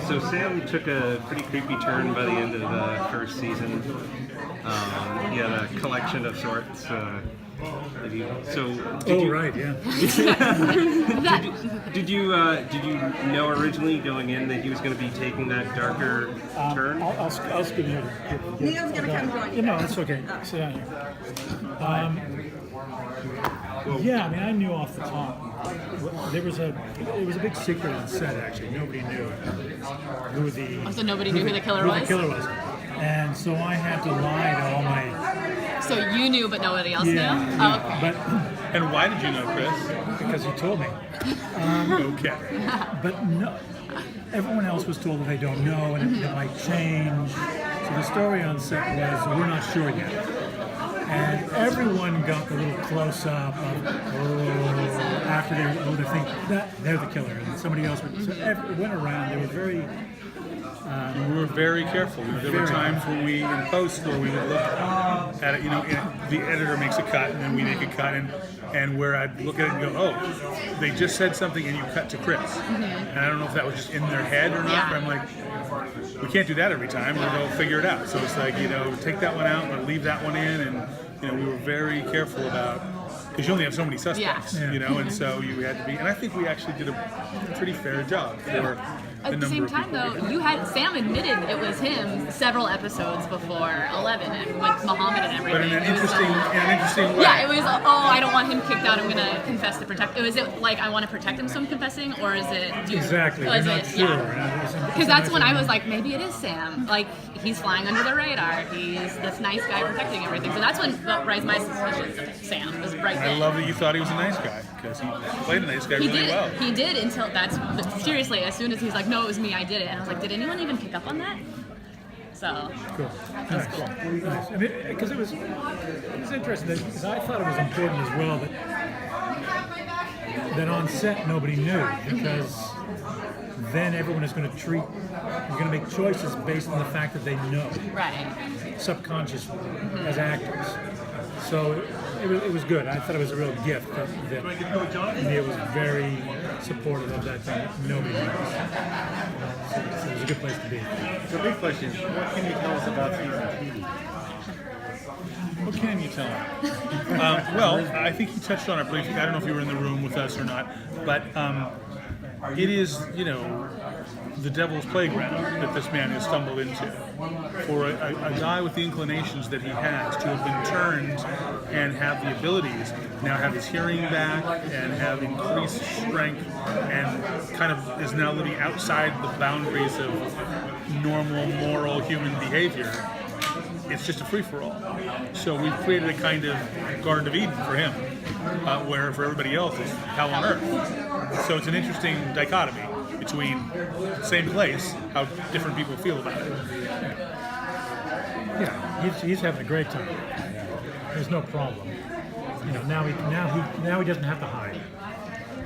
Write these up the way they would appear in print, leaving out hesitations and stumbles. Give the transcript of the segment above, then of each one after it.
So Sam took a pretty creepy turn by the end of the first season. He had a collection of sorts. Right, yeah. Did you know originally going in that he was going to be taking that darker turn? I'll skip you. Neil's going to come join you. No, that's okay. Sit down here. Yeah, I mean, I knew off the top. It was a big secret on set, actually. Nobody knew who the... So nobody knew who the killer was? Who the killer was. And so I had to lie to all my... So you knew, but nobody else Yeah, knew? yeah. Oh, okay. But And why did you know, Chris? because he told me. Okay. But no, everyone else was told that they don't know and it might change. So the story on set was, we're not sure yet. And everyone got the little close-up of, after they think that they're the killer. And somebody else would, so it went around. They were very... We were very careful. There were times when we, in post, where we would look at it, the editor makes a cut and then we make a cut, and where I'd look at it and go, oh, they just said something and you cut to Chris. And I don't know if that was just in their head or not, but I'm like, we can't do that every time, or they'll figure it out. So it's like, take that one out and leave that one in, and we were very careful about, because you only have so many suspects, and so you had to be, and I think we actually did a pretty fair job for At the same time, though, Sam admitted it was him several episodes before 11, and with Muhammad and everything. But in an interesting way. Yeah, it was. I don't want him kicked out. I'm gonna confess to protect. Is it like I want to protect him, so I'm confessing, or is it? Exactly. We're not sure. Because that's when I was like, maybe it is Sam. Like he's flying under the radar. He's this nice guy protecting everything. So that's when raised my suspicions of Sam was right then. I love that you thought he was a nice guy, because he played a nice guy really well. He did until seriously. As soon as he's like, no, it was me, I did it, and I was like, did anyone even pick up on that? So cool. That's Nice. cool. Nice. I mean, because it was interesting, because I thought it was important as well that on set nobody knew, because then everyone is going to make choices based on the fact that they know, right, subconsciously, as actors. So it was good. I thought it was a real gift that Neil was very supportive of that thing. Nobody knows. So it was a good place to be. So the big question is, what can you tell us about season 2? What can you tell him? Well, I think he touched on it briefly. I don't know if you were in the room with us or not, but it is, the devil's playground that this man has stumbled into. For a guy with the inclinations that he has to have been turned and have the abilities, now have his hearing back and have increased strength and kind of is now living outside the boundaries of normal, moral human behavior. It's just a free-for-all. So we've created a kind of Garden of Eden for him, where for everybody else it's hell on earth. So it's an interesting dichotomy between same place, how different people feel about it. Yeah, he's having a great time. There's no problem. Now he doesn't have to hide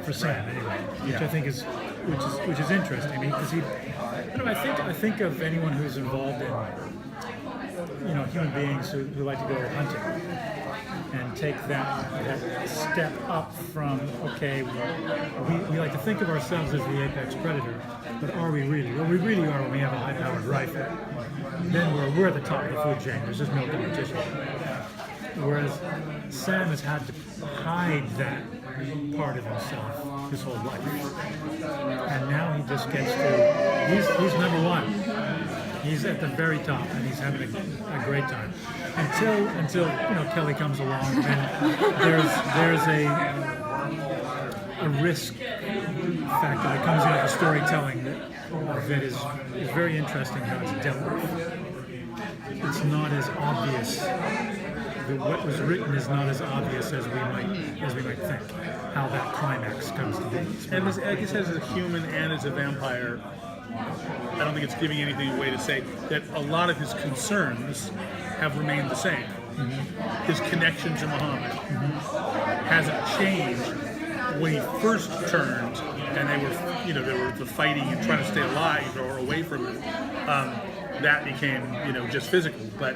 for Sam anyway, which I think is interesting. I mean, because I think of anyone who's involved in human beings who like to go hunting and take that step up from, okay, we like to think of ourselves as the apex predator, but are we really? Well, we really are when we have a high-powered rifle. Then we're at the top of the food chain. There's just no competition. Whereas Sam has had to hide that part of himself his whole life. And now he just gets to, he's number one. He's at the very top, and he's having a great time. Until Kelly comes along, and there's a risk factor that comes into the storytelling that is very interesting how it's dealt with. It's not as obvious. What was written is not as obvious as we might think. How that climax comes to be. And I guess as a human and as a vampire, I don't think it's giving anything away to say that a lot of his concerns have remained the same. Mm-hmm. His connection to Muhammad hasn't changed. When he first turned, and they were the fighting and trying to stay alive or away from it, that became just physical. But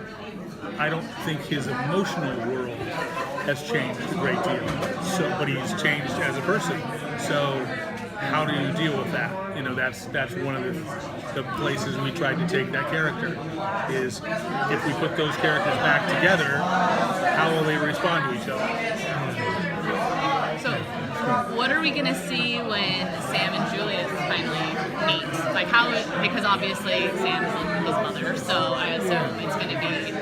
I don't think his emotional world has changed a great deal. But he's changed as a person. So how do you deal with that? You know, that's one of the places we tried to take that character, is if we put those characters back together, how will they respond to each other? So, what are we gonna see when Sam and Julius finally meet? Like how? Because obviously Sam's his mother, so I assume it's gonna be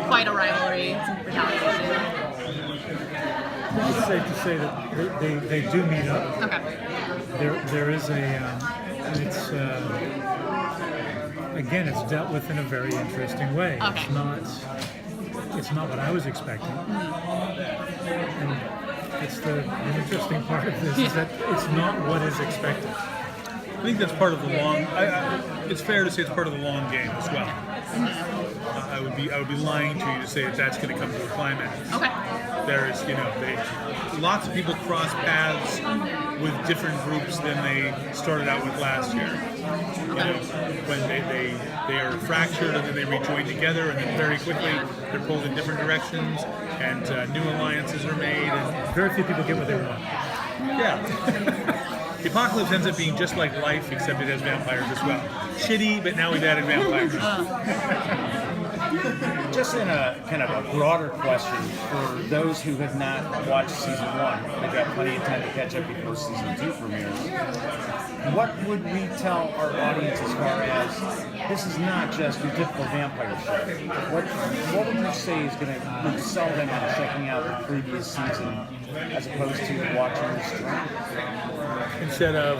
quite a rivalry, some retaliation. It's safe to say that they do meet up. Okay. There is it's again, it's dealt with in a very interesting way. Okay. It's not what I was expecting. And it's the interesting part of this is that it's not what is expected. I think that's part of the long. It's fair to say it's part of the long game as well. I would be lying to you to say that that's going to come to a climax. Okay. There's, lots of people cross paths with different groups than they started out with last year. When they are fractured and then they rejoin together, and then very quickly they're pulled in different directions, and new alliances are made. And Very few people get what they want. yeah. The apocalypse ends up being just like life, except it has vampires as well. Shitty, but now we've added vampires. Just in a kind of a broader question, for those who have not watched season 1, they've got plenty of time to catch up before season 2 premieres. What would we tell our audience as far as this is not just your typical vampire show? What would you say is going to sell them on checking out the previous season as opposed to watching the stream? Instead of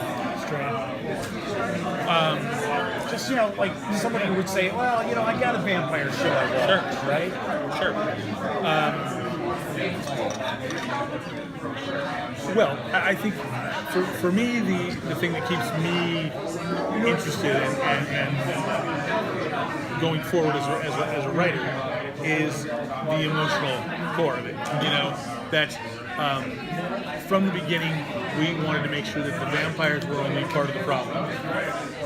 Just, like somebody who would say, well, I got a vampire show I watch, right? Sure. Well, I think for me, the thing that keeps me interested and going forward as a writer is the emotional core of it. That from the beginning, we wanted to make sure that the vampires were only part of the problem.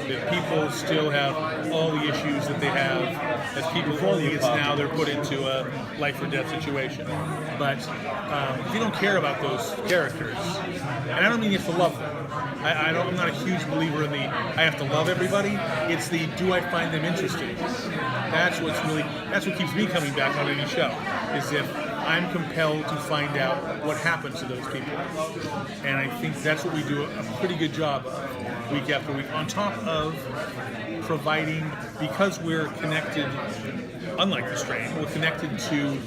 That people still have all the issues that they have as people only. It's now they're put into a life or death situation. But if you don't care about those characters, and I don't mean you have to love them. I'm not a huge believer in I have to love everybody. It's do I find them interesting? That's what keeps me coming back on any show, is if I'm compelled to find out what happens to those people. And I think that's what we do a pretty good job of week after week, on top of providing, because we're connected, unlike the strain, we're connected to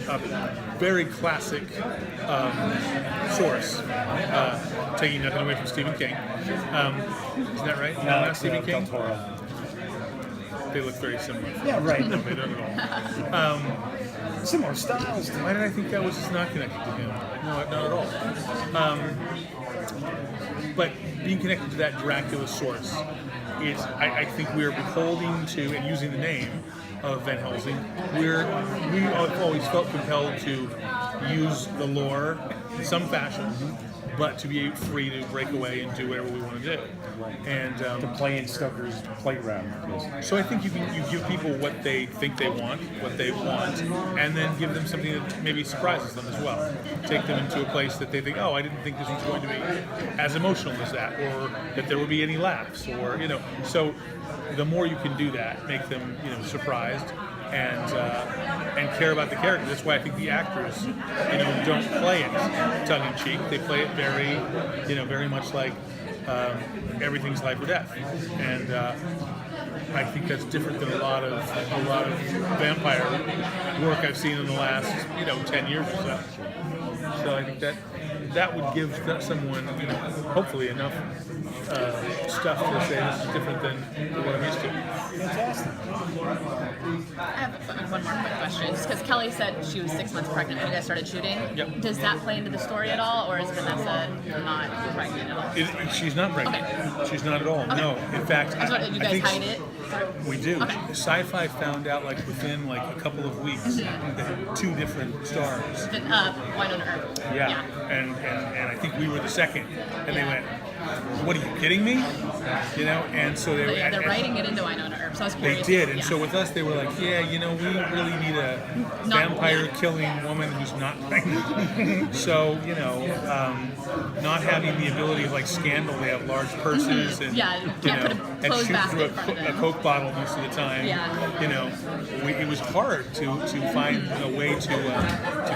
a very classic source, taking nothing away from Stephen King. Isn't that right? No, not Stephen King? They look very similar. Yeah, right. No, they don't at all. Similar styles. Why did I think that was just not connected to him? No, not at all. But being connected to that Dracula source is, I think we are beholden to, and using the name of Van Helsing, we have always felt compelled to use the lore in some fashion, but to be free to break away and do whatever we want to do. And To play in Stoker's playground. so I think you give people what they think they want, and then give them something that maybe surprises them as well. Take them into a place that they think, oh, I didn't think this was going to be as emotional as that, or that there would be any laughs, or So the more you can do that, make them surprised and care about the character. That's why I think the actors don't play it tongue in cheek. They play it very very much like everything's life or death, and I think that's different than a lot of vampire work I've seen in the last 10 years or so. So I think that would give someone hopefully enough stuff to say this is different than what I'm used to. Fantastic. I have one more quick question. Just because Kelly said she was 6 months pregnant when you guys started shooting. Yep. Does that play into the story at all, or is Vanessa not pregnant at all? She's not pregnant. Okay. She's not at all. Okay. No. In fact, I just wanted, you I guys think hide it? we do. Okay. Sci-Fi found out within a couple of weeks that 2 different stars. Winona Earp. Yeah. And I think we were the second. And they went, what are you kidding me? you know, and so they So were. yeah, they're writing it into Winona Earp. So I was They curious. did, and yeah. so with us, they were like, "Yeah, you know, we really need a vampire-killing woman who's not pregnant." So, you know, not having the ability of like Scandal, they have large purses and Yeah, you you can't know, put a and clothes shoot basket through in front of a them. Coke bottle most of the time. Yeah. You know, it was hard to find a way to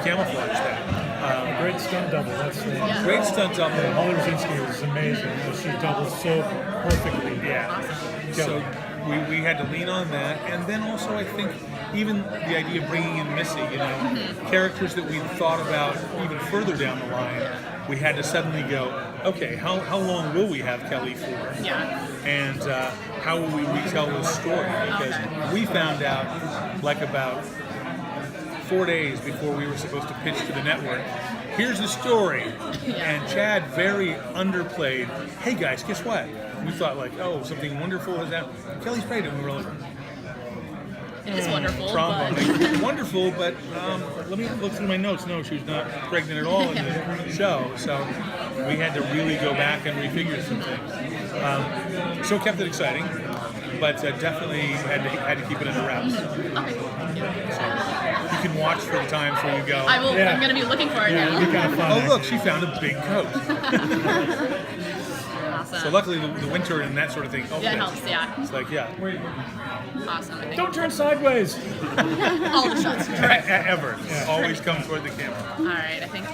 camouflage that. Great stunt double. That's Yeah. Great stunt double. Holly Rosinski was amazing. She doubles so perfectly. Yeah. So we had to lean on that, and then also I think even the idea of bringing in Missy, you know, characters that we thought about even further down the line, we had to suddenly go, okay, how long will we have Kelly for? Yeah. And how will we retell this story? Because we found out like about 4 days before we were supposed to pitch to the network, here's the story. And Chad very underplayed, hey guys, guess what? We thought like, oh, something wonderful has happened. Kelly's pregnant. And we were like, It is wonderful. trauma. But Like, wonderful, but let me look through my notes. No, she was not pregnant at all in the show. So we had to really go back and refigure some things. So it kept it exciting, but definitely had to keep it under wraps. You can watch for the times where you go, I will. Yeah. I'm going to be looking for it Yeah, it'd be now. kind of fun. oh look, she found a big coat. Awesome. So luckily the winter and that sort of thing helped. Yeah, it it. helps. Yeah. It's like, yeah, Awesome. I think Don't turn sideways. all the shots. ever. Always come toward the camera. All right. I think